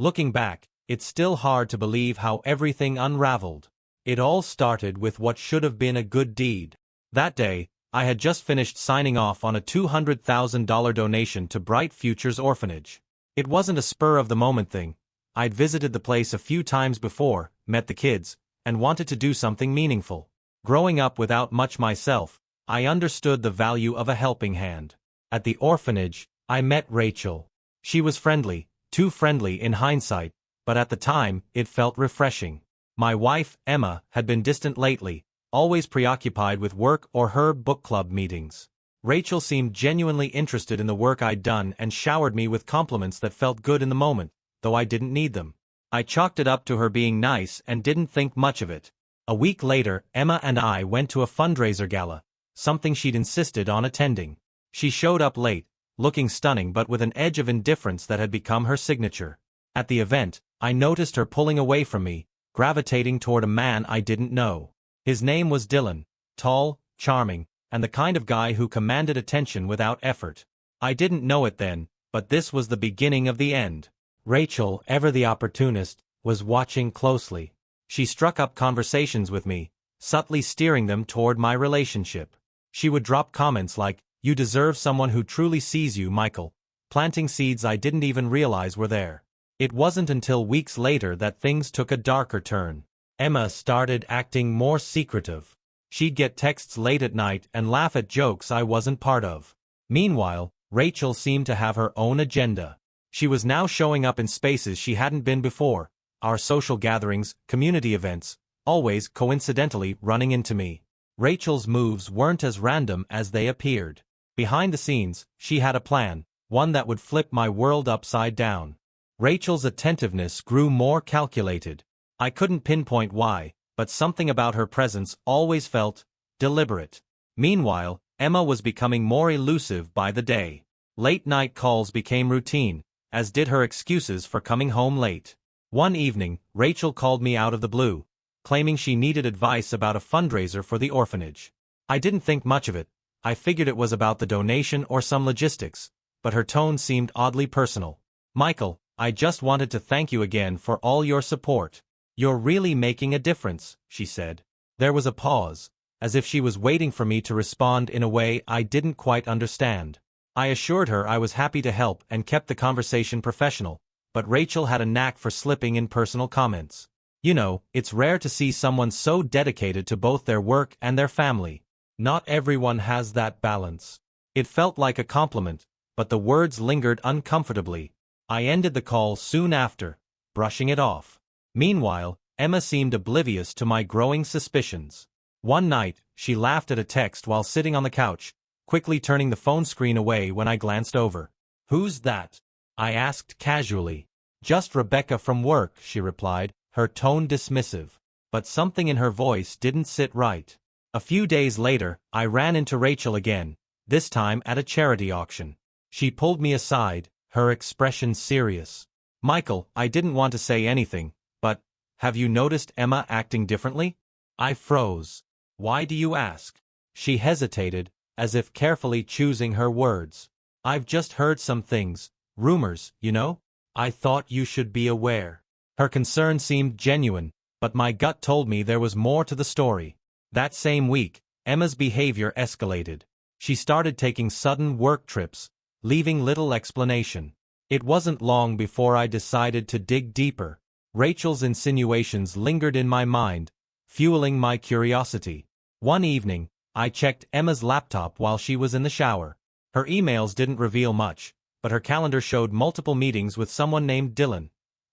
Looking back, it's still hard to believe how everything unraveled. It all started with what should have been a good deed. That day, I had just finished signing off on a $200,000 donation to Bright Futures Orphanage. It wasn't a spur-of-the-moment thing. I'd visited the place a few times before, met the kids, and wanted to do something meaningful. Growing up without much myself, I understood the value of a helping hand. At the orphanage, I met Rachel. She was friendly, too friendly in hindsight, but at the time, it felt refreshing. My wife, Emma, had been distant lately, always preoccupied with work or her book club meetings. Rachel seemed genuinely interested in the work I'd done and showered me with compliments that felt good in the moment, though I didn't need them. I chalked it up to her being nice and didn't think much of it. A week later, Emma and I went to a fundraiser gala, something she'd insisted on attending. She showed up late, looking stunning but with an edge of indifference that had become her signature. At the event, I noticed her pulling away from me, gravitating toward a man I didn't know. His name was Dylan, tall, charming, and the kind of guy who commanded attention without effort. I didn't know it then, but this was the beginning of the end. Rachel, ever the opportunist, was watching closely. She struck up conversations with me, subtly steering them toward my relationship. She would drop comments like, "You deserve someone who truly sees you, Michael," planting seeds I didn't even realize were there. It wasn't until weeks later that things took a darker turn. Emma started acting more secretive. She'd get texts late at night and laugh at jokes I wasn't part of. Meanwhile, Rachel seemed to have her own agenda. She was now showing up in spaces she hadn't been before, our social gatherings, community events, always coincidentally running into me. Rachel's moves weren't as random as they appeared. Behind the scenes, she had a plan, one that would flip my world upside down. Rachel's attentiveness grew more calculated. I couldn't pinpoint why, but something about her presence always felt deliberate. Meanwhile, Emma was becoming more elusive by the day. Late-night calls became routine, as did her excuses for coming home late. One evening, Rachel called me out of the blue, claiming she needed advice about a fundraiser for the orphanage. I didn't think much of it. I figured it was about the donation or some logistics, but her tone seemed oddly personal. "Michael, I just wanted to thank you again for all your support. You're really making a difference," she said. There was a pause, as if she was waiting for me to respond in a way I didn't quite understand. I assured her I was happy to help and kept the conversation professional, but Rachel had a knack for slipping in personal comments. You know, it's rare to see someone so dedicated to both their work and their family. Not everyone has that balance. It felt like a compliment, but the words lingered uncomfortably. I ended the call soon after, brushing it off. Meanwhile, Emma seemed oblivious to my growing suspicions. One night, she laughed at a text while sitting on the couch, quickly turning the phone screen away when I glanced over. "Who's that?" I asked casually. "Just Rebecca from work," she replied, her tone dismissive. But something in her voice didn't sit right. A few days later, I ran into Rachel again, this time at a charity auction. She pulled me aside, her expression serious. "Michael, I didn't want to say anything, but, have you noticed Emma acting differently?" I froze. "Why do you ask?" She hesitated, as if carefully choosing her words. "I've just heard some things, rumors, you know? I thought you should be aware." Her concern seemed genuine, but my gut told me there was more to the story. That same week, Emma's behavior escalated. She started taking sudden work trips, leaving little explanation. It wasn't long before I decided to dig deeper. Rachel's insinuations lingered in my mind, fueling my curiosity. One evening, I checked Emma's laptop while she was in the shower. Her emails didn't reveal much, but her calendar showed multiple meetings with someone named Dylan,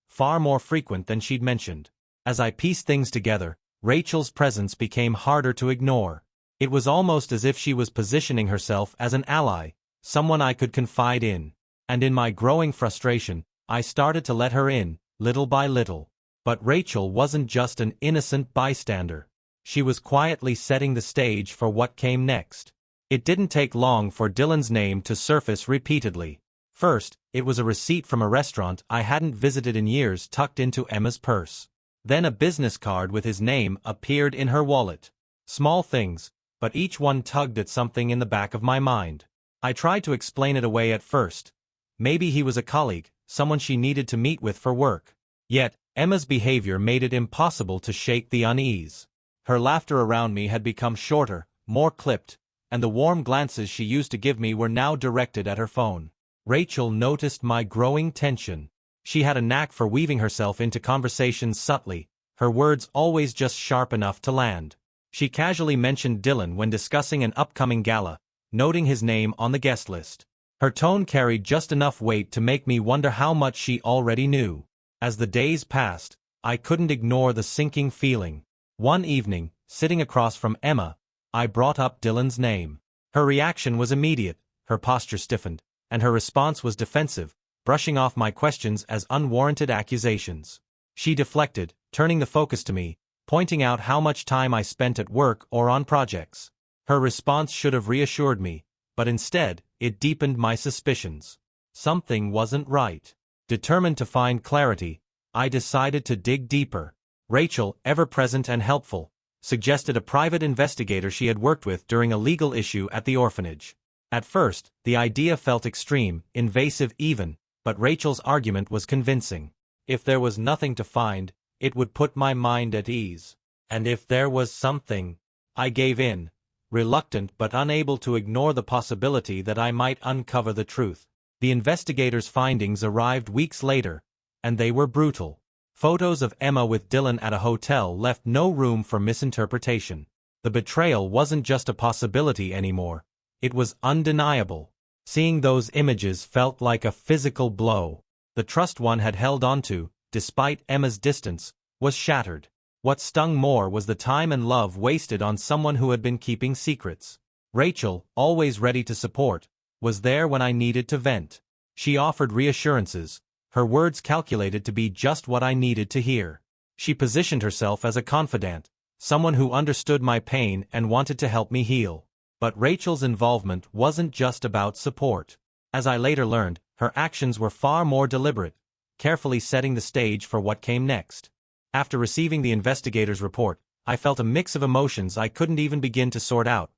far more frequent than she'd mentioned. As I pieced things together, Rachel's presence became harder to ignore. It was almost as if she was positioning herself as an ally, someone I could confide in. And in my growing frustration, I started to let her in, little by little. But Rachel wasn't just an innocent bystander. She was quietly setting the stage for what came next. It didn't take long for Dylan's name to surface repeatedly. First, it was a receipt from a restaurant I hadn't visited in years tucked into Emma's purse. Then a business card with his name appeared in her wallet. Small things, but each one tugged at something in the back of my mind. I tried to explain it away at first. Maybe he was a colleague, someone she needed to meet with for work. Yet, Emma's behavior made it impossible to shake the unease. Her laughter around me had become shorter, more clipped, and the warm glances she used to give me were now directed at her phone. Rachel noticed my growing tension. She had a knack for weaving herself into conversations subtly, her words always just sharp enough to land. She casually mentioned Dylan when discussing an upcoming gala, noting his name on the guest list. Her tone carried just enough weight to make me wonder how much she already knew. As the days passed, I couldn't ignore the sinking feeling. One evening, sitting across from Emma, I brought up Dylan's name. Her reaction was immediate, her posture stiffened, and her response was defensive, brushing off my questions as unwarranted accusations. She deflected, turning the focus to me, pointing out how much time I spent at work or on projects. Her response should have reassured me, but instead, it deepened my suspicions. Something wasn't right. Determined to find clarity, I decided to dig deeper. Rachel, ever present and helpful, suggested a private investigator she had worked with during a legal issue at the orphanage. At first, the idea felt extreme, invasive even, but Rachel's argument was convincing. If there was nothing to find, it would put my mind at ease. And if there was something, I gave in, reluctant but unable to ignore the possibility that I might uncover the truth. The investigators' findings arrived weeks later, and they were brutal. Photos of Emma with Dylan at a hotel left no room for misinterpretation. The betrayal wasn't just a possibility anymore, it was undeniable. Seeing those images felt like a physical blow. The trust one had held onto, despite Emma's distance, was shattered. What stung more was the time and love wasted on someone who had been keeping secrets. Rachel, always ready to support, was there when I needed to vent. She offered reassurances, her words calculated to be just what I needed to hear. She positioned herself as a confidant, someone who understood my pain and wanted to help me heal. But Rachel's involvement wasn't just about support. As I later learned, her actions were far more deliberate, carefully setting the stage for what came next. After receiving the investigator's report, I felt a mix of emotions I couldn't even begin to sort out.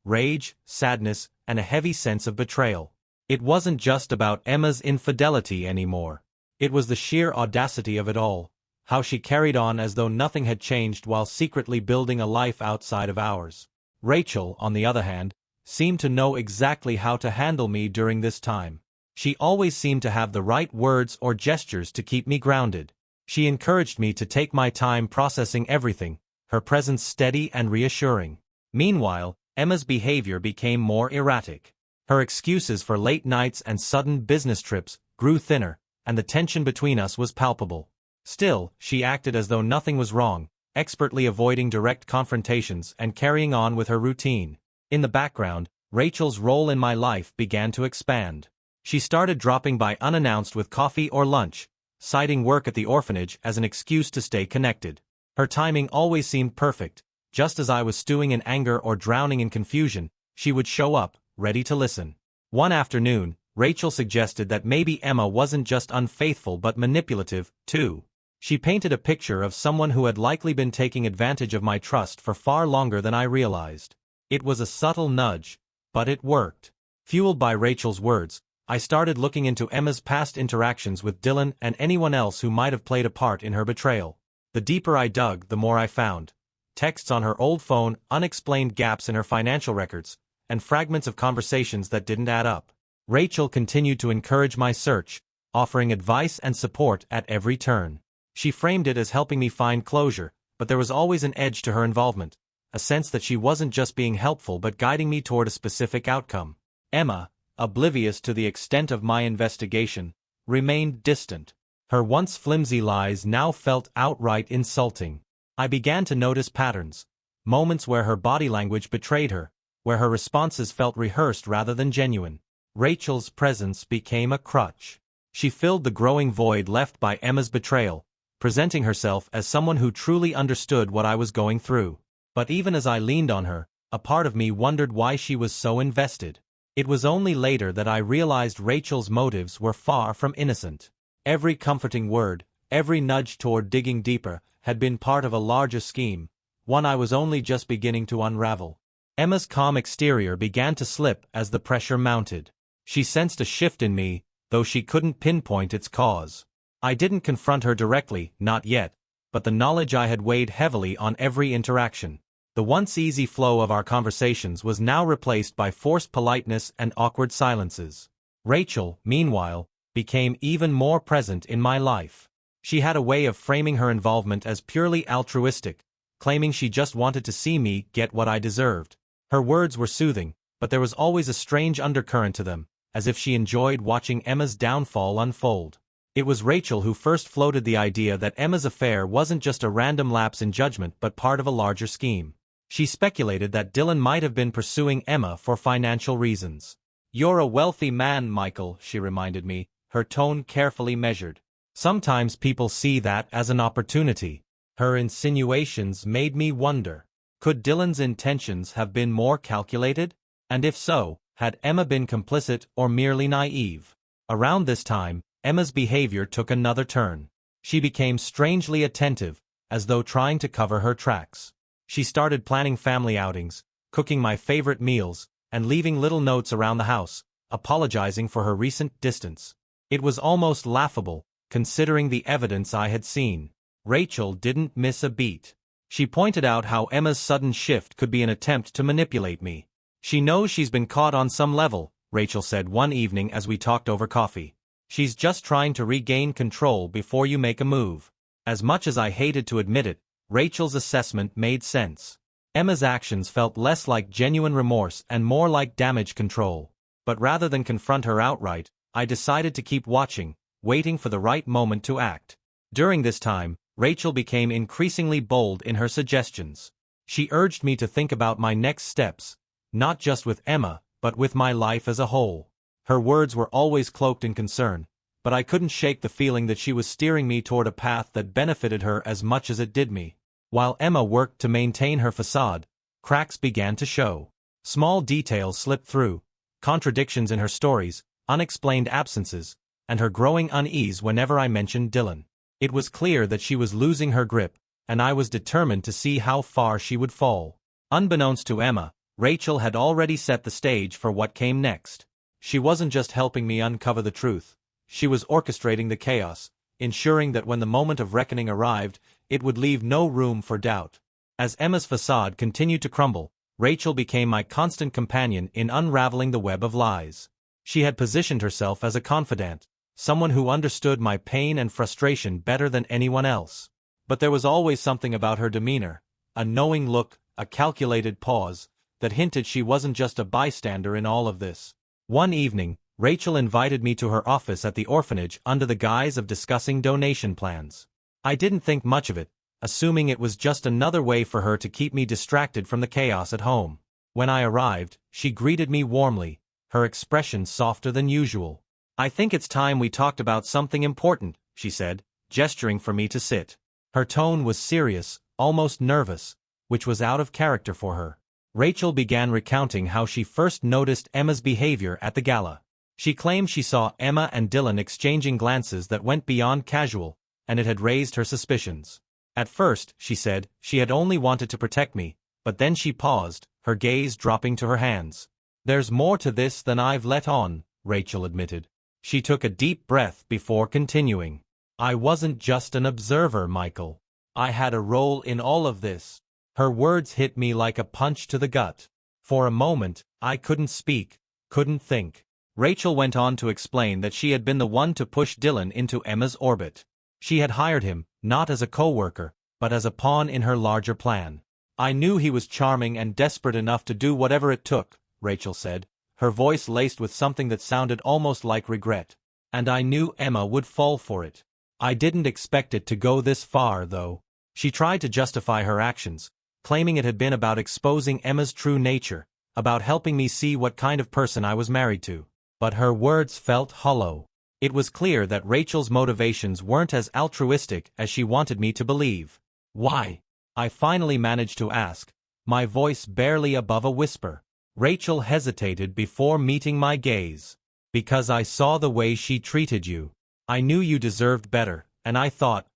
Rage, sadness, and a heavy sense of betrayal. It wasn't just about Emma's infidelity anymore. It was the sheer audacity of it all, how she carried on as though nothing had changed while secretly building a life outside of ours. Rachel, on the other hand, seemed to know exactly how to handle me during this time. She always seemed to have the right words or gestures to keep me grounded. She encouraged me to take my time processing everything, her presence steady and reassuring. Meanwhile, Emma's behavior became more erratic. Her excuses for late nights and sudden business trips grew thinner, and the tension between us was palpable. Still, she acted as though nothing was wrong, expertly avoiding direct confrontations and carrying on with her routine. In the background, Rachel's role in my life began to expand. She started dropping by unannounced with coffee or lunch, citing work at the orphanage as an excuse to stay connected. Her timing always seemed perfect. Just as I was stewing in anger or drowning in confusion, she would show up, ready to listen. One afternoon, Rachel suggested that maybe Emma wasn't just unfaithful but manipulative, too. She painted a picture of someone who had likely been taking advantage of my trust for far longer than I realized. It was a subtle nudge, but it worked. Fueled by Rachel's words, I started looking into Emma's past interactions with Dylan and anyone else who might have played a part in her betrayal. The deeper I dug, the more I found. Texts on her old phone, unexplained gaps in her financial records, and fragments of conversations that didn't add up. Rachel continued to encourage my search, offering advice and support at every turn. She framed it as helping me find closure, but there was always an edge to her involvement, a sense that she wasn't just being helpful but guiding me toward a specific outcome. Emma, oblivious to the extent of my investigation, remained distant. Her once flimsy lies now felt outright insulting. I began to notice patterns, moments where her body language betrayed her, where her responses felt rehearsed rather than genuine. Rachel's presence became a crutch. She filled the growing void left by Emma's betrayal, presenting herself as someone who truly understood what I was going through. But even as I leaned on her, a part of me wondered why she was so invested. It was only later that I realized Rachel's motives were far from innocent. Every comforting word, every nudge toward digging deeper, had been part of a larger scheme, one I was only just beginning to unravel. Emma's calm exterior began to slip as the pressure mounted. She sensed a shift in me, though she couldn't pinpoint its cause. I didn't confront her directly, not yet, but the knowledge I had weighed heavily on every interaction. The once easy flow of our conversations was now replaced by forced politeness and awkward silences. Rachel, meanwhile, became even more present in my life. She had a way of framing her involvement as purely altruistic, claiming she just wanted to see me get what I deserved. Her words were soothing, but there was always a strange undercurrent to them, as if she enjoyed watching Emma's downfall unfold. It was Rachel who first floated the idea that Emma's affair wasn't just a random lapse in judgment but part of a larger scheme. She speculated that Dylan might have been pursuing Emma for financial reasons. "You're a wealthy man, Michael," she reminded me, her tone carefully measured. "Sometimes people see that as an opportunity." Her insinuations made me wonder. Could Dylan's intentions have been more calculated? And if so, had Emma been complicit or merely naive? Around this time, Emma's behavior took another turn. She became strangely attentive, as though trying to cover her tracks. She started planning family outings, cooking my favorite meals, and leaving little notes around the house, apologizing for her recent distance. It was almost laughable, considering the evidence I had seen. Rachel didn't miss a beat. She pointed out how Emma's sudden shift could be an attempt to manipulate me. "She knows she's been caught on some level," Rachel said one evening as we talked over coffee. "She's just trying to regain control before you make a move." As much as I hated to admit it, Rachel's assessment made sense. Emma's actions felt less like genuine remorse and more like damage control. But rather than confront her outright, I decided to keep watching, waiting for the right moment to act. During this time, Rachel became increasingly bold in her suggestions. She urged me to think about my next steps, not just with Emma, but with my life as a whole. Her words were always cloaked in concern, but I couldn't shake the feeling that she was steering me toward a path that benefited her as much as it did me. While Emma worked to maintain her facade, cracks began to show. Small details slipped through, contradictions in her stories, unexplained absences, and her growing unease whenever I mentioned Dylan. It was clear that she was losing her grip, and I was determined to see how far she would fall. Unbeknownst to Emma, Rachel had already set the stage for what came next. She wasn't just helping me uncover the truth, she was orchestrating the chaos, ensuring that when the moment of reckoning arrived, it would leave no room for doubt. As Emma's facade continued to crumble, Rachel became my constant companion in unraveling the web of lies. She had positioned herself as a confidant, someone who understood my pain and frustration better than anyone else. But there was always something about her demeanor, a knowing look, a calculated pause, that hinted she wasn't just a bystander in all of this. One evening, Rachel invited me to her office at the orphanage under the guise of discussing donation plans. I didn't think much of it, assuming it was just another way for her to keep me distracted from the chaos at home. When I arrived, she greeted me warmly, her expression softer than usual. "I think it's time we talked about something important," she said, gesturing for me to sit. Her tone was serious, almost nervous, which was out of character for her. Rachel began recounting how she first noticed Emma's behavior at the gala. She claimed she saw Emma and Dylan exchanging glances that went beyond casual, and it had raised her suspicions. At first, she said, she had only wanted to protect me, but then she paused, her gaze dropping to her hands. "There's more to this than I've let on," Rachel admitted. She took a deep breath before continuing. "I wasn't just an observer, Michael. I had a role in all of this." Her words hit me like a punch to the gut. For a moment, I couldn't speak, couldn't think. Rachel went on to explain that she had been the one to push Dylan into Emma's orbit. She had hired him, not as a co-worker, but as a pawn in her larger plan. "I knew he was charming and desperate enough to do whatever it took," Rachel said, her voice laced with something that sounded almost like regret. "And I knew Emma would fall for it. I didn't expect it to go this far, though." She tried to justify her actions, claiming it had been about exposing Emma's true nature, about helping me see what kind of person I was married to. But her words felt hollow. It was clear that Rachel's motivations weren't as altruistic as she wanted me to believe. "Why?" I finally managed to ask, my voice barely above a whisper. Rachel hesitated before meeting my gaze. "Because I saw the way she treated you. I knew you deserved better, and I thought,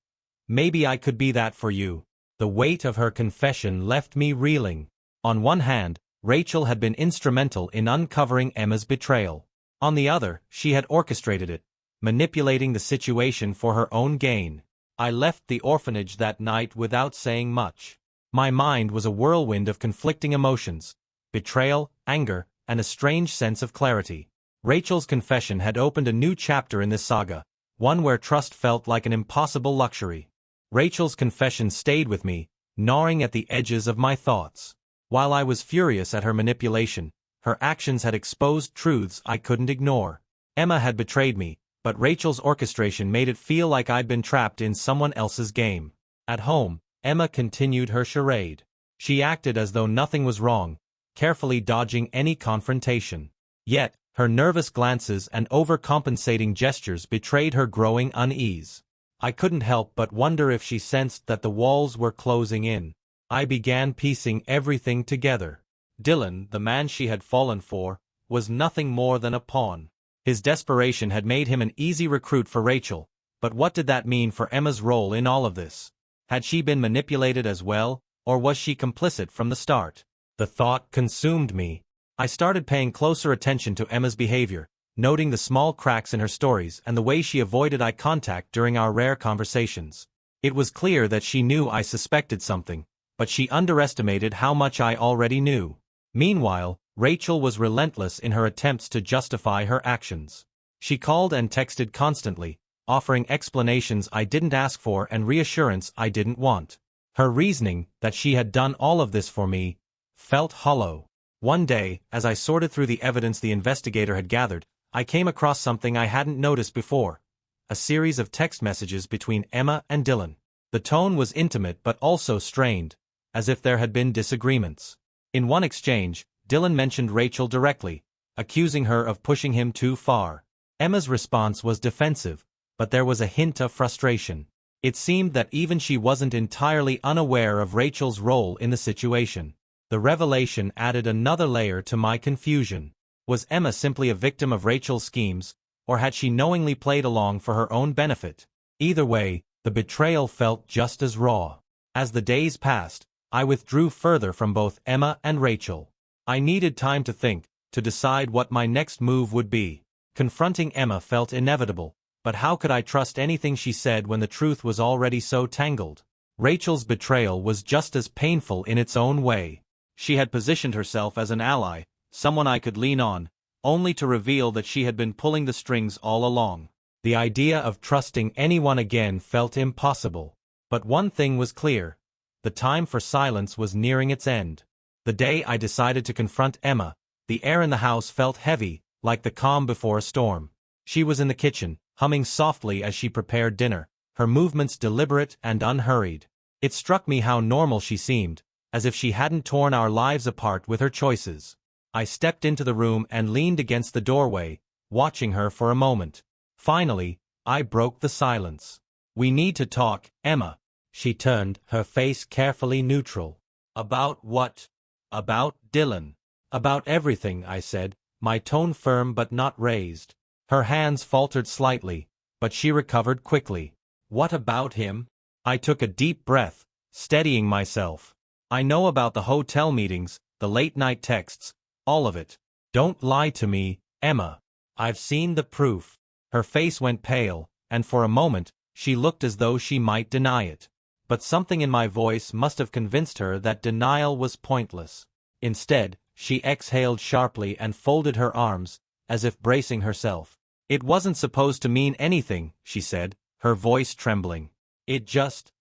maybe I could be that for you." The weight of her confession left me reeling. On one hand, Rachel had been instrumental in uncovering Emma's betrayal. On the other, she had orchestrated it, manipulating the situation for her own gain. I left the orphanage that night without saying much. My mind was a whirlwind of conflicting emotions: betrayal, anger, and a strange sense of clarity. Rachel's confession had opened a new chapter in this saga, one where trust felt like an impossible luxury. Rachel's confession stayed with me, gnawing at the edges of my thoughts. While I was furious at her manipulation, her actions had exposed truths I couldn't ignore. Emma had betrayed me, but Rachel's orchestration made it feel like I'd been trapped in someone else's game. At home, Emma continued her charade. She acted as though nothing was wrong, carefully dodging any confrontation. Yet, her nervous glances and overcompensating gestures betrayed her growing unease. I couldn't help but wonder if she sensed that the walls were closing in. I began piecing everything together. Dylan, the man she had fallen for, was nothing more than a pawn. His desperation had made him an easy recruit for Rachel, but what did that mean for Emma's role in all of this? Had she been manipulated as well, or was she complicit from the start? The thought consumed me. I started paying closer attention to Emma's behavior, noting the small cracks in her stories and the way she avoided eye contact during our rare conversations. It was clear that she knew I suspected something, but she underestimated how much I already knew. Meanwhile, Rachel was relentless in her attempts to justify her actions. She called and texted constantly, offering explanations I didn't ask for and reassurance I didn't want. Her reasoning, that she had done all of this for me, felt hollow. One day, as I sorted through the evidence the investigator had gathered, I came across something I hadn't noticed before: a series of text messages between Emma and Dylan. The tone was intimate but also strained, as if there had been disagreements. In one exchange, Dylan mentioned Rachel directly, accusing her of pushing him too far. Emma's response was defensive, but there was a hint of frustration. It seemed that even she wasn't entirely unaware of Rachel's role in the situation. The revelation added another layer to my confusion. Was Emma simply a victim of Rachel's schemes, or had she knowingly played along for her own benefit? Either way, the betrayal felt just as raw. As the days passed, I withdrew further from both Emma and Rachel. I needed time to think, to decide what my next move would be. Confronting Emma felt inevitable, but how could I trust anything she said when the truth was already so tangled? Rachel's betrayal was just as painful in its own way. She had positioned herself as an ally, someone I could lean on, only to reveal that she had been pulling the strings all along. The idea of trusting anyone again felt impossible. But one thing was clear: the time for silence was nearing its end. The day I decided to confront Emma, the air in the house felt heavy, like the calm before a storm. She was in the kitchen, humming softly as she prepared dinner, her movements deliberate and unhurried. It struck me how normal she seemed, as if she hadn't torn our lives apart with her choices. I stepped into the room and leaned against the doorway, watching her for a moment. Finally, I broke the silence. "We need to talk, Emma." She turned, her face carefully neutral. "About what?" "About Dylan." "About everything," I said, my tone firm but not raised. Her hands faltered slightly, but she recovered quickly. "What about him?" I took a deep breath, steadying myself. "I know about the hotel meetings, the late-night texts, all of it." "Don't lie to me, Emma. I've seen the proof." Her face went pale, and for a moment, she looked as though she might deny it. But something in my voice must have convinced her that denial was pointless. Instead, she exhaled sharply and folded her arms, as if bracing herself. "It wasn't supposed to mean anything," she said, her voice trembling. "It just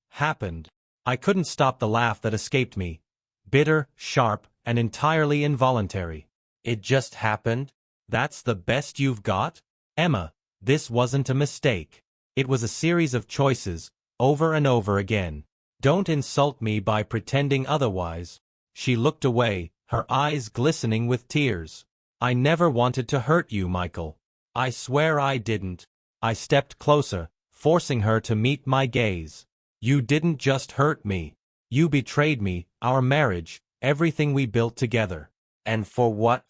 happened." I couldn't stop the laugh that escaped me. Bitter, sharp, and entirely involuntary. "It just happened? That's the best you've got?" "Emma, this wasn't a mistake. It was a series of choices, over and over again. Don't insult me by pretending otherwise." She looked away, her eyes glistening with tears. "I never wanted to hurt you, Michael. I swear I didn't." I stepped closer, forcing her to meet my gaze. "You didn't just hurt me. You betrayed me, our marriage, everything we built together. And for what?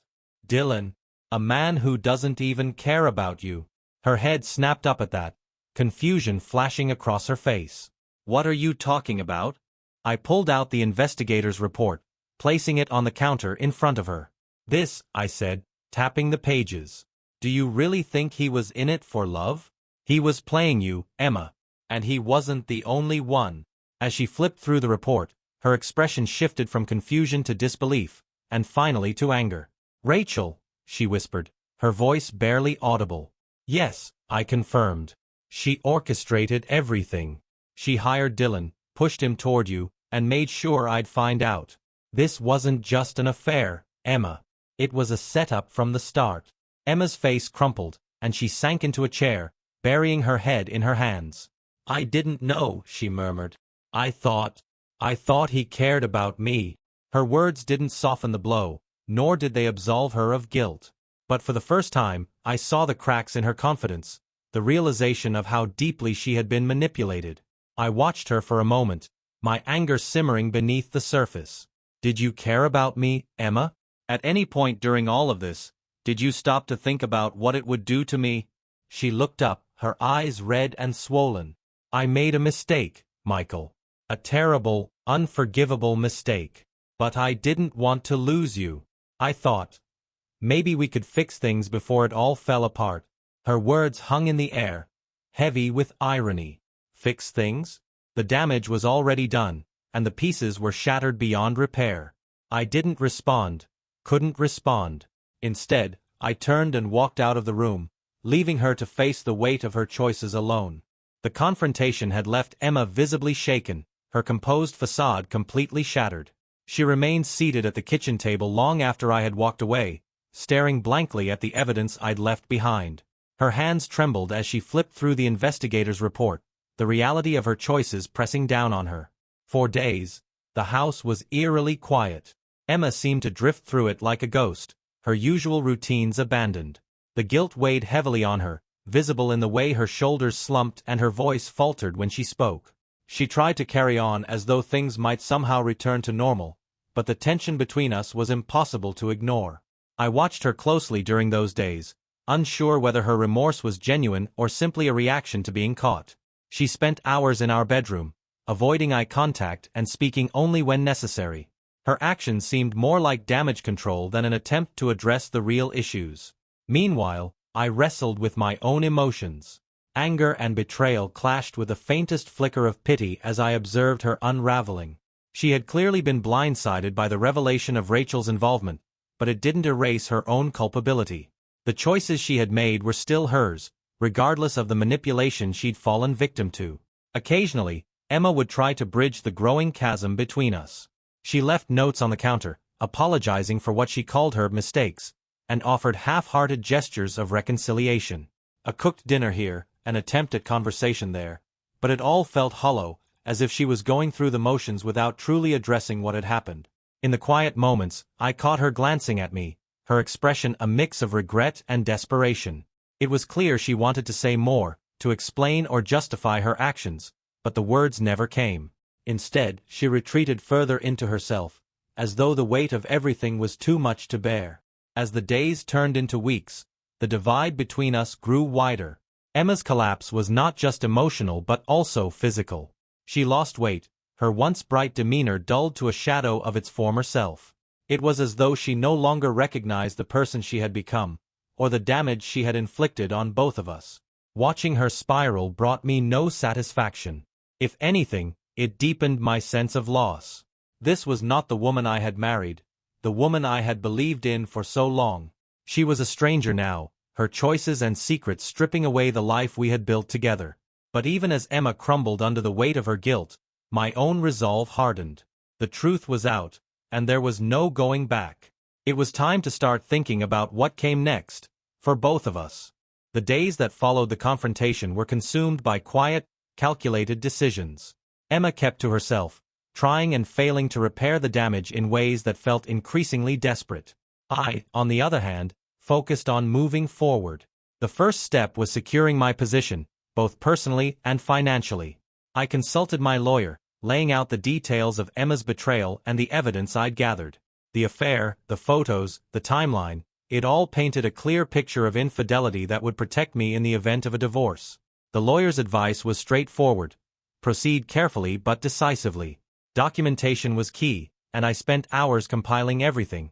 Dylan, a man who doesn't even care about you." Her head snapped up at that, confusion flashing across her face. "What are you talking about?" I pulled out the investigator's report, placing it on the counter in front of her. "This," I said, tapping the pages. Do you really think he was in it for love? He was playing you, Emma. And he wasn't the only one. As she flipped through the report, her expression shifted from confusion to disbelief, and finally to anger. Rachel, she whispered, her voice barely audible. Yes, I confirmed. She orchestrated everything. She hired Dylan, pushed him toward you, and made sure I'd find out. This wasn't just an affair, Emma. It was a setup from the start. Emma's face crumpled, and she sank into a chair, burying her head in her hands. I didn't know, she murmured. I thought he cared about me. Her words didn't soften the blow, nor did they absolve her of guilt. But for the first time, I saw the cracks in her confidence, the realization of how deeply she had been manipulated. I watched her for a moment, my anger simmering beneath the surface. Did you care about me, Emma? At any point during all of this, did you stop to think about what it would do to me? She looked up, her eyes red and swollen. I made a mistake, Michael. A terrible, unforgivable mistake. But I didn't want to lose you. I thought, maybe we could fix things before it all fell apart. Her words hung in the air, heavy with irony. Fix things? The damage was already done, and the pieces were shattered beyond repair. I didn't respond, couldn't respond. Instead, I turned and walked out of the room, leaving her to face the weight of her choices alone. The confrontation had left Emma visibly shaken, her composed facade completely shattered. She remained seated at the kitchen table long after I had walked away, staring blankly at the evidence I'd left behind. Her hands trembled as she flipped through the investigator's report, the reality of her choices pressing down on her. For days, the house was eerily quiet. Emma seemed to drift through it like a ghost, her usual routines abandoned. The guilt weighed heavily on her, visible in the way her shoulders slumped and her voice faltered when she spoke. She tried to carry on as though things might somehow return to normal, but the tension between us was impossible to ignore. I watched her closely during those days, unsure whether her remorse was genuine or simply a reaction to being caught. She spent hours in our bedroom, avoiding eye contact and speaking only when necessary. Her actions seemed more like damage control than an attempt to address the real issues. Meanwhile, I wrestled with my own emotions. Anger and betrayal clashed with the faintest flicker of pity as I observed her unraveling. She had clearly been blindsided by the revelation of Rachel's involvement, but it didn't erase her own culpability. The choices she had made were still hers, regardless of the manipulation she'd fallen victim to. Occasionally, Emma would try to bridge the growing chasm between us. She left notes on the counter, apologizing for what she called her mistakes, and offered half-hearted gestures of reconciliation. A cooked dinner here, an attempt at conversation there, but it all felt hollow, as if she was going through the motions without truly addressing what had happened. In the quiet moments, I caught her glancing at me, her expression a mix of regret and desperation. It was clear she wanted to say more, to explain or justify her actions, but the words never came. Instead, she retreated further into herself, as though the weight of everything was too much to bear. As the days turned into weeks, the divide between us grew wider. Emma's collapse was not just emotional but also physical. She lost weight, her once bright demeanor dulled to a shadow of its former self. It was as though she no longer recognized the person she had become, or the damage she had inflicted on both of us. Watching her spiral brought me no satisfaction. If anything, it deepened my sense of loss. This was not the woman I had married, the woman I had believed in for so long. She was a stranger now, her choices and secrets stripping away the life we had built together. But even as Emma crumbled under the weight of her guilt, my own resolve hardened. The truth was out, and there was no going back. It was time to start thinking about what came next, for both of us. The days that followed the confrontation were consumed by quiet, calculated decisions. Emma kept to herself, trying and failing to repair the damage in ways that felt increasingly desperate. I, on the other hand, focused on moving forward. The first step was securing my position, both personally and financially. I consulted my lawyer, laying out the details of Emma's betrayal and the evidence I'd gathered. The affair, the photos, the timeline, it all painted a clear picture of infidelity that would protect me in the event of a divorce. The lawyer's advice was straightforward. Proceed carefully but decisively. Documentation was key, and I spent hours compiling everything.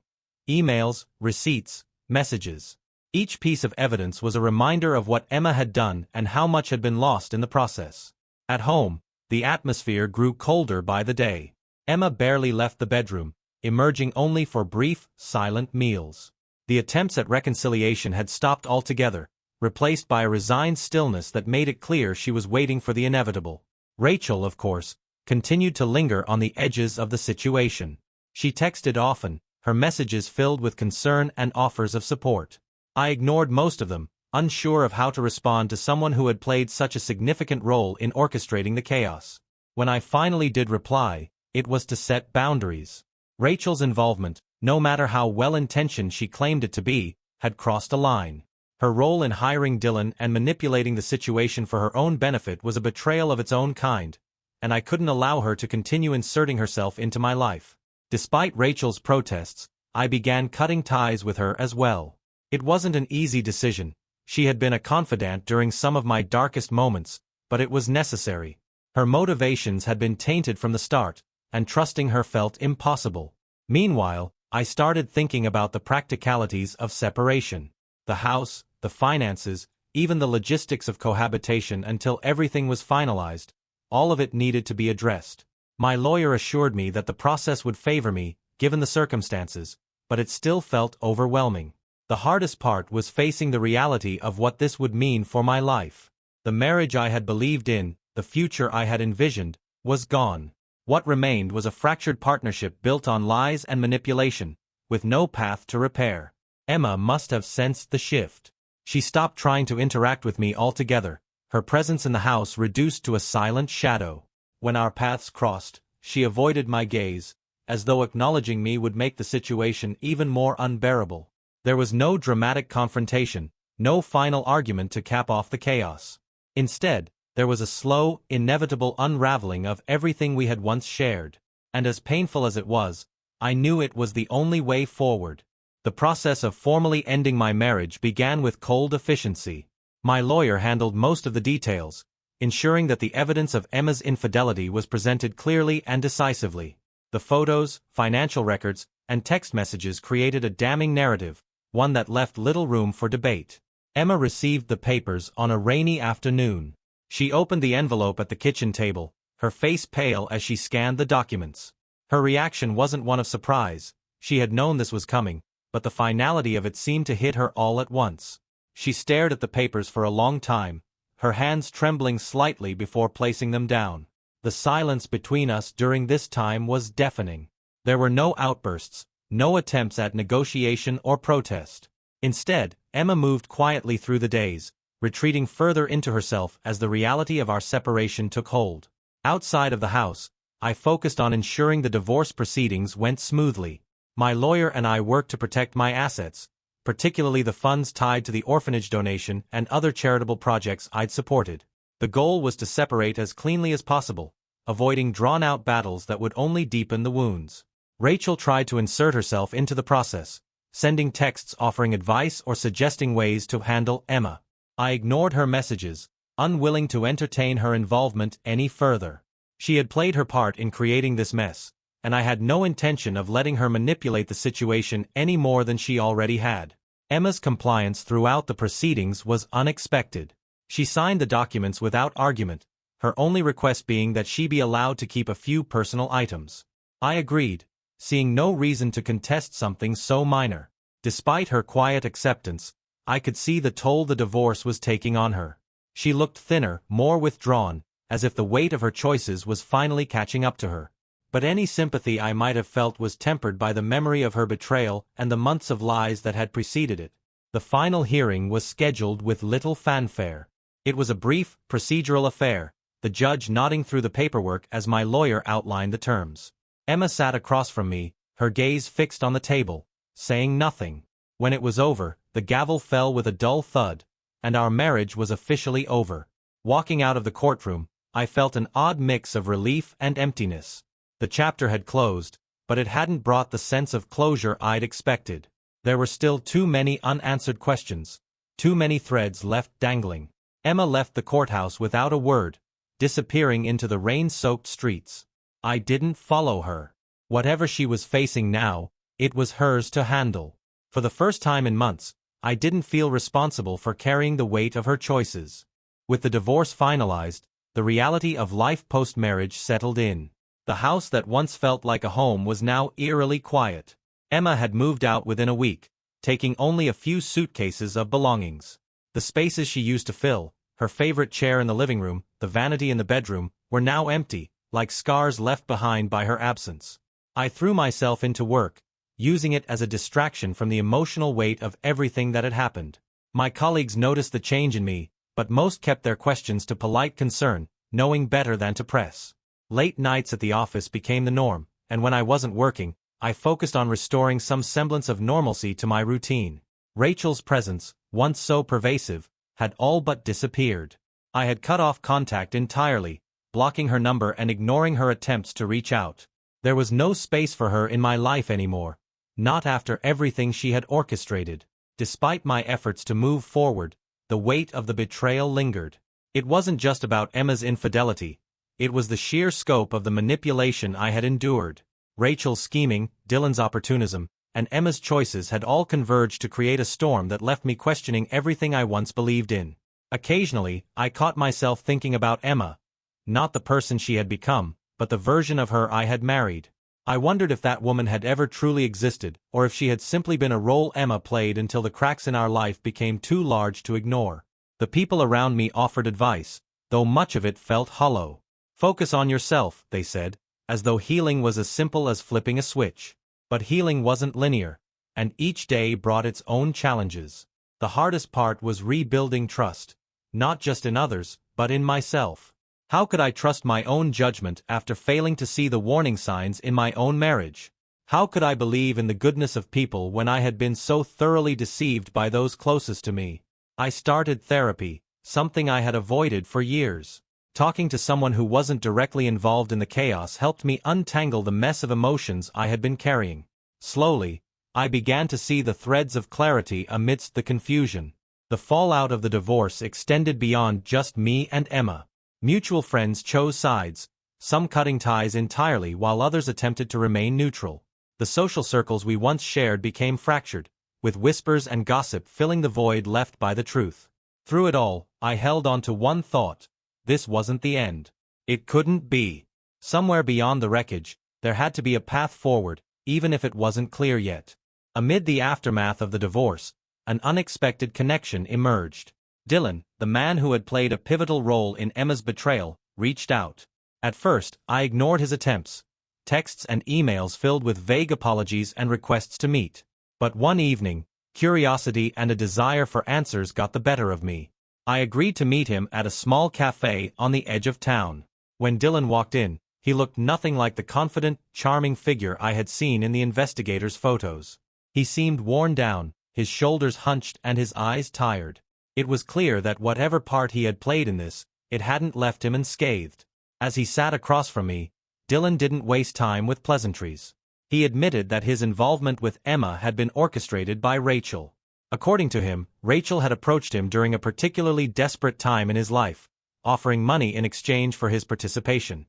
Emails, receipts, messages. Each piece of evidence was a reminder of what Emma had done and how much had been lost in the process. At home, the atmosphere grew colder by the day. Emma barely left the bedroom, emerging only for brief, silent meals. The attempts at reconciliation had stopped altogether, replaced by a resigned stillness that made it clear she was waiting for the inevitable. Rachel, of course, continued to linger on the edges of the situation. She texted often, her messages filled with concern and offers of support. I ignored most of them, unsure of how to respond to someone who had played such a significant role in orchestrating the chaos. When I finally did reply, it was to set boundaries. Rachel's involvement, no matter how well-intentioned she claimed it to be, had crossed a line. Her role in hiring Dylan and manipulating the situation for her own benefit was a betrayal of its own kind, and I couldn't allow her to continue inserting herself into my life. Despite Rachel's protests, I began cutting ties with her as well. It wasn't an easy decision. She had been a confidant during some of my darkest moments, but it was necessary. Her motivations had been tainted from the start, and trusting her felt impossible. Meanwhile, I started thinking about the practicalities of separation. The house, the finances, even the logistics of cohabitation until everything was finalized, all of it needed to be addressed. My lawyer assured me that the process would favor me, given the circumstances, but it still felt overwhelming. The hardest part was facing the reality of what this would mean for my life. The marriage I had believed in, the future I had envisioned, was gone. What remained was a fractured partnership built on lies and manipulation, with no path to repair. Emma must have sensed the shift. She stopped trying to interact with me altogether, her presence in the house reduced to a silent shadow. When our paths crossed, she avoided my gaze, as though acknowledging me would make the situation even more unbearable. There was no dramatic confrontation, no final argument to cap off the chaos. Instead, there was a slow, inevitable unraveling of everything we had once shared. And as painful as it was, I knew it was the only way forward. The process of formally ending my marriage began with cold efficiency. My lawyer handled most of the details, ensuring that the evidence of Emma's infidelity was presented clearly and decisively. The photos, financial records, and text messages created a damning narrative, one that left little room for debate. Emma received the papers on a rainy afternoon. She opened the envelope at the kitchen table, her face pale as she scanned the documents. Her reaction wasn't one of surprise. She had known this was coming, but the finality of it seemed to hit her all at once. She stared at the papers for a long time, her hands trembling slightly before placing them down. The silence between us during this time was deafening. There were no outbursts, no attempts at negotiation or protest. Instead, Emma moved quietly through the days, retreating further into herself as the reality of our separation took hold. Outside of the house, I focused on ensuring the divorce proceedings went smoothly. My lawyer and I worked to protect my assets, particularly the funds tied to the orphanage donation and other charitable projects I'd supported. The goal was to separate as cleanly as possible, avoiding drawn-out battles that would only deepen the wounds. Rachel tried to insert herself into the process, sending texts offering advice or suggesting ways to handle Emma. I ignored her messages, unwilling to entertain her involvement any further. She had played her part in creating this mess, and I had no intention of letting her manipulate the situation any more than she already had. Emma's compliance throughout the proceedings was unexpected. She signed the documents without argument, her only request being that she be allowed to keep a few personal items. I agreed, seeing no reason to contest something so minor. Despite her quiet acceptance, I could see the toll the divorce was taking on her. She looked thinner, more withdrawn, as if the weight of her choices was finally catching up to her. But any sympathy I might have felt was tempered by the memory of her betrayal and the months of lies that had preceded it. The final hearing was scheduled with little fanfare. It was a brief, procedural affair, the judge nodding through the paperwork as my lawyer outlined the terms. Emma sat across from me, her gaze fixed on the table, saying nothing. When it was over, the gavel fell with a dull thud, and our marriage was officially over. Walking out of the courtroom, I felt an odd mix of relief and emptiness. The chapter had closed, but it hadn't brought the sense of closure I'd expected. There were still too many unanswered questions, too many threads left dangling. Emma left the courthouse without a word, disappearing into the rain-soaked streets. I didn't follow her. Whatever she was facing now, it was hers to handle. For the first time in months, I didn't feel responsible for carrying the weight of her choices. With the divorce finalized, the reality of life post-marriage settled in. The house that once felt like a home was now eerily quiet. Emma had moved out within a week, taking only a few suitcases of belongings. The spaces she used to fill, her favorite chair in the living room, the vanity in the bedroom, were now empty, like scars left behind by her absence. I threw myself into work, using it as a distraction from the emotional weight of everything that had happened. My colleagues noticed the change in me, but most kept their questions to polite concern, knowing better than to press. Late nights at the office became the norm, and when I wasn't working, I focused on restoring some semblance of normalcy to my routine. Rachel's presence, once so pervasive, had all but disappeared. I had cut off contact entirely, blocking her number and ignoring her attempts to reach out. There was no space for her in my life anymore, not after everything she had orchestrated. Despite my efforts to move forward, the weight of the betrayal lingered. It wasn't just about Emma's infidelity, it was the sheer scope of the manipulation I had endured. Rachel's scheming, Dylan's opportunism, and Emma's choices had all converged to create a storm that left me questioning everything I once believed in. Occasionally, I caught myself thinking about Emma, not the person she had become, but the version of her I had married. I wondered if that woman had ever truly existed, or if she had simply been a role Emma played until the cracks in our life became too large to ignore. The people around me offered advice, though much of it felt hollow. Focus on yourself, they said, as though healing was as simple as flipping a switch. But healing wasn't linear, and each day brought its own challenges. The hardest part was rebuilding trust, not just in others, but in myself. How could I trust my own judgment after failing to see the warning signs in my own marriage? How could I believe in the goodness of people when I had been so thoroughly deceived by those closest to me? I started therapy, something I had avoided for years. Talking to someone who wasn't directly involved in the chaos helped me untangle the mess of emotions I had been carrying. Slowly, I began to see the threads of clarity amidst the confusion. The fallout of the divorce extended beyond just me and Emma. Mutual friends chose sides, some cutting ties entirely while others attempted to remain neutral. The social circles we once shared became fractured, with whispers and gossip filling the void left by the truth. Through it all, I held on to one thought. This wasn't the end. It couldn't be. Somewhere beyond the wreckage, there had to be a path forward, even if it wasn't clear yet. Amid the aftermath of the divorce, an unexpected connection emerged. Dylan, the man who had played a pivotal role in Emma's betrayal, reached out. At first, I ignored his attempts. Texts and emails filled with vague apologies and requests to meet. But one evening, curiosity and a desire for answers got the better of me. I agreed to meet him at a small cafe on the edge of town. When Dylan walked in, he looked nothing like the confident, charming figure I had seen in the investigators' photos. He seemed worn down, his shoulders hunched and his eyes tired. It was clear that whatever part he had played in this, it hadn't left him unscathed. As he sat across from me, Dylan didn't waste time with pleasantries. He admitted that his involvement with Emma had been orchestrated by Rachel. According to him, Rachel had approached him during a particularly desperate time in his life, offering money in exchange for his participation.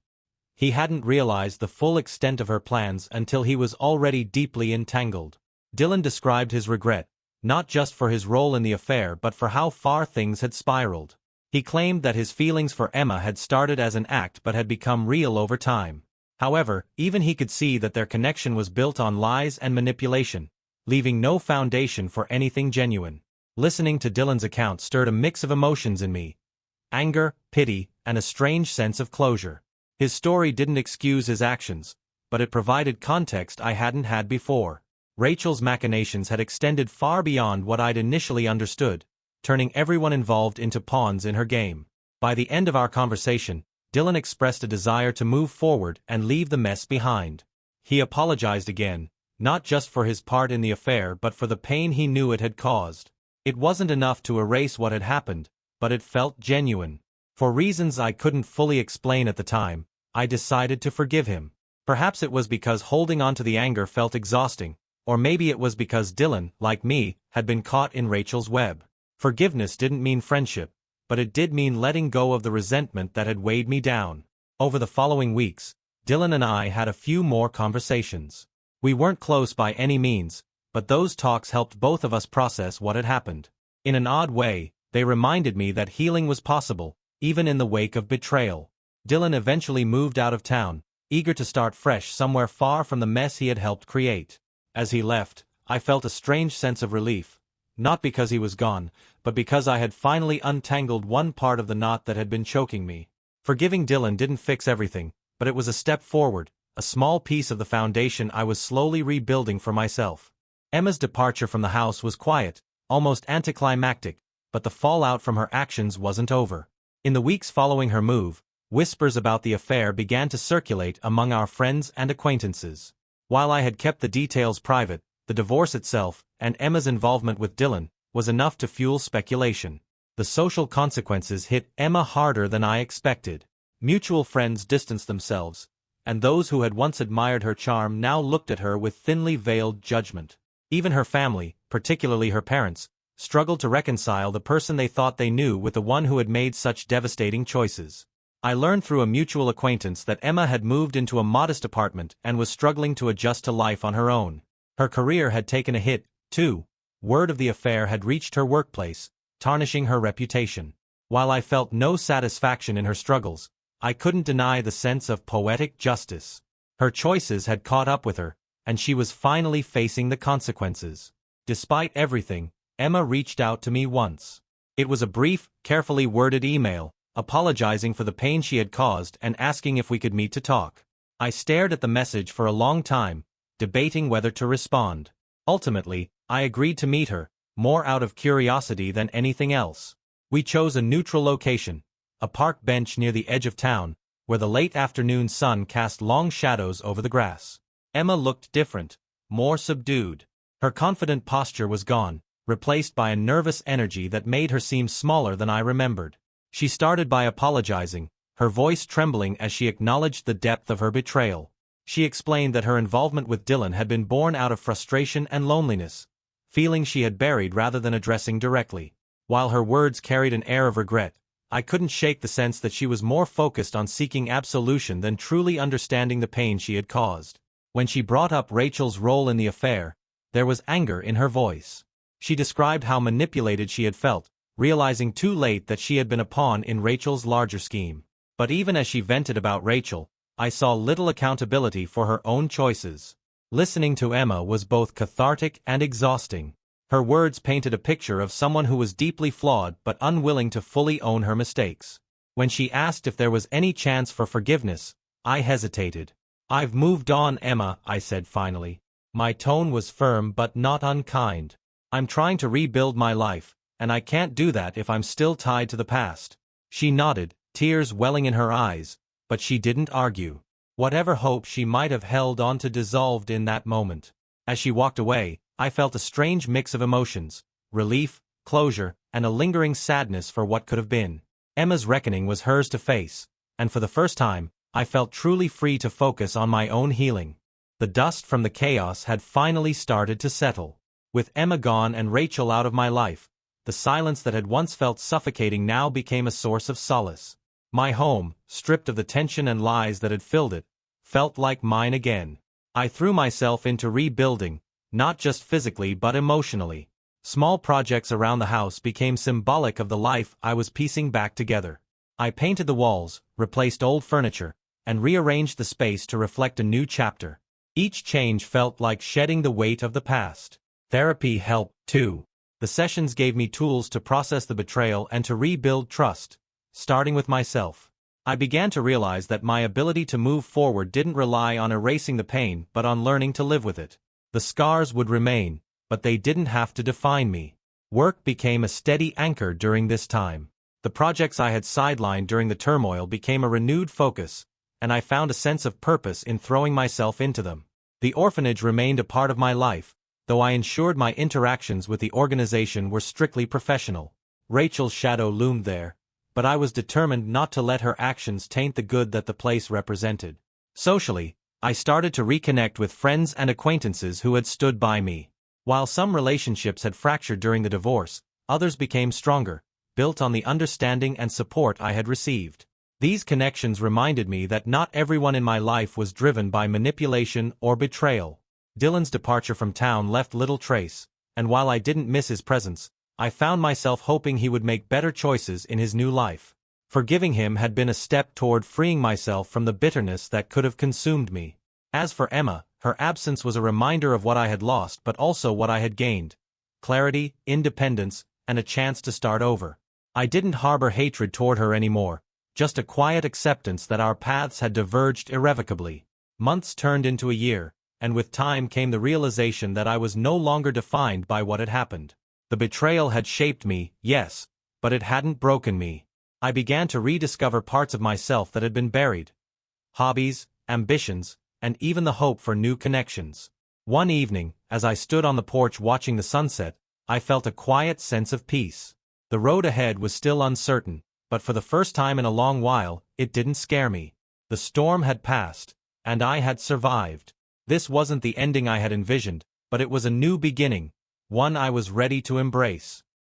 He hadn't realized the full extent of her plans until he was already deeply entangled. Dylan described his regret, not just for his role in the affair but for how far things had spiraled. He claimed that his feelings for Emma had started as an act but had become real over time. However, even he could see that their connection was built on lies and manipulation, leaving no foundation for anything genuine. Listening to Dylan's account stirred a mix of emotions in me: anger, pity, and a strange sense of closure. His story didn't excuse his actions, but it provided context I hadn't had before. Rachel's machinations had extended far beyond what I'd initially understood, turning everyone involved into pawns in her game. By the end of our conversation, Dylan expressed a desire to move forward and leave the mess behind. He apologized again, not just for his part in the affair but for the pain he knew it had caused. It wasn't enough to erase what had happened, but it felt genuine. For reasons I couldn't fully explain at the time, I decided to forgive him. Perhaps it was because holding on to the anger felt exhausting, or maybe it was because Dylan, like me, had been caught in Rachel's web. Forgiveness didn't mean friendship, but it did mean letting go of the resentment that had weighed me down. Over the following weeks, Dylan and I had a few more conversations. We weren't close by any means, but those talks helped both of us process what had happened. In an odd way, they reminded me that healing was possible, even in the wake of betrayal. Dylan eventually moved out of town, eager to start fresh somewhere far from the mess he had helped create. As he left, I felt a strange sense of relief, not because he was gone, but because I had finally untangled one part of the knot that had been choking me. Forgiving Dylan didn't fix everything, but it was a step forward, a small piece of the foundation I was slowly rebuilding for myself. Emma's departure from the house was quiet, almost anticlimactic, but the fallout from her actions wasn't over. In the weeks following her move, whispers about the affair began to circulate among our friends and acquaintances. While I had kept the details private, the divorce itself, and Emma's involvement with Dylan, was enough to fuel speculation. The social consequences hit Emma harder than I expected. Mutual friends distanced themselves, and those who had once admired her charm now looked at her with thinly veiled judgment. Even her family, particularly her parents, struggled to reconcile the person they thought they knew with the one who had made such devastating choices. I learned through a mutual acquaintance that Emma had moved into a modest apartment and was struggling to adjust to life on her own. Her career had taken a hit, too. Word of the affair had reached her workplace, tarnishing her reputation. While I felt no satisfaction in her struggles, I couldn't deny the sense of poetic justice. Her choices had caught up with her, and she was finally facing the consequences. Despite everything, Emma reached out to me once. It was a brief, carefully worded email, apologizing for the pain she had caused and asking if we could meet to talk. I stared at the message for a long time, debating whether to respond. Ultimately, I agreed to meet her, more out of curiosity than anything else. We chose a neutral location, a park bench near the edge of town, where the late afternoon sun cast long shadows over the grass. Emma looked different, more subdued. Her confident posture was gone, replaced by a nervous energy that made her seem smaller than I remembered. She started by apologizing, her voice trembling as she acknowledged the depth of her betrayal. She explained that her involvement with Dylan had been born out of frustration and loneliness, feelings she had buried rather than addressing directly. While her words carried an air of regret, I couldn't shake the sense that she was more focused on seeking absolution than truly understanding the pain she had caused. When she brought up Rachel's role in the affair, there was anger in her voice. She described how manipulated she had felt, realizing too late that she had been a pawn in Rachel's larger scheme. But even as she vented about Rachel, I saw little accountability for her own choices. Listening to Emma was both cathartic and exhausting. Her words painted a picture of someone who was deeply flawed but unwilling to fully own her mistakes. When she asked if there was any chance for forgiveness, I hesitated. "I've moved on, Emma," I said finally. My tone was firm but not unkind. "I'm trying to rebuild my life, and I can't do that if I'm still tied to the past." She nodded, tears welling in her eyes, but she didn't argue. Whatever hope she might have held on to dissolved in that moment. As she walked away, I felt a strange mix of emotions, relief, closure, and a lingering sadness for what could have been. Emma's reckoning was hers to face, and for the first time, I felt truly free to focus on my own healing. The dust from the chaos had finally started to settle. With Emma gone and Rachel out of my life, the silence that had once felt suffocating now became a source of solace. My home, stripped of the tension and lies that had filled it, felt like mine again. I threw myself into rebuilding, not just physically but emotionally. Small projects around the house became symbolic of the life I was piecing back together. I painted the walls, replaced old furniture, and rearranged the space to reflect a new chapter. Each change felt like shedding the weight of the past. Therapy helped, too. The sessions gave me tools to process the betrayal and to rebuild trust, starting with myself. I began to realize that my ability to move forward didn't rely on erasing the pain but on learning to live with it. The scars would remain, but they didn't have to define me. Work became a steady anchor during this time. The projects I had sidelined during the turmoil became a renewed focus, and I found a sense of purpose in throwing myself into them. The orphanage remained a part of my life, though I ensured my interactions with the organization were strictly professional. Rachel's shadow loomed there, but I was determined not to let her actions taint the good that the place represented. Socially, I started to reconnect with friends and acquaintances who had stood by me. While some relationships had fractured during the divorce, others became stronger, built on the understanding and support I had received. These connections reminded me that not everyone in my life was driven by manipulation or betrayal. Dylan's departure from town left little trace, and while I didn't miss his presence, I found myself hoping he would make better choices in his new life. Forgiving him had been a step toward freeing myself from the bitterness that could have consumed me. As for Emma, her absence was a reminder of what I had lost but also what I had gained: clarity, independence, and a chance to start over. I didn't harbor hatred toward her anymore, just a quiet acceptance that our paths had diverged irrevocably. Months turned into a year, and with time came the realization that I was no longer defined by what had happened. The betrayal had shaped me, yes, but it hadn't broken me. I began to rediscover parts of myself that had been buried: hobbies, ambitions, and even the hope for new connections. One evening, as I stood on the porch watching the sunset, I felt a quiet sense of peace. The road ahead was still uncertain, but for the first time in a long while, it didn't scare me. The storm had passed, and I had survived. This wasn't the ending I had envisioned, but it was a new beginning, one I was ready to embrace.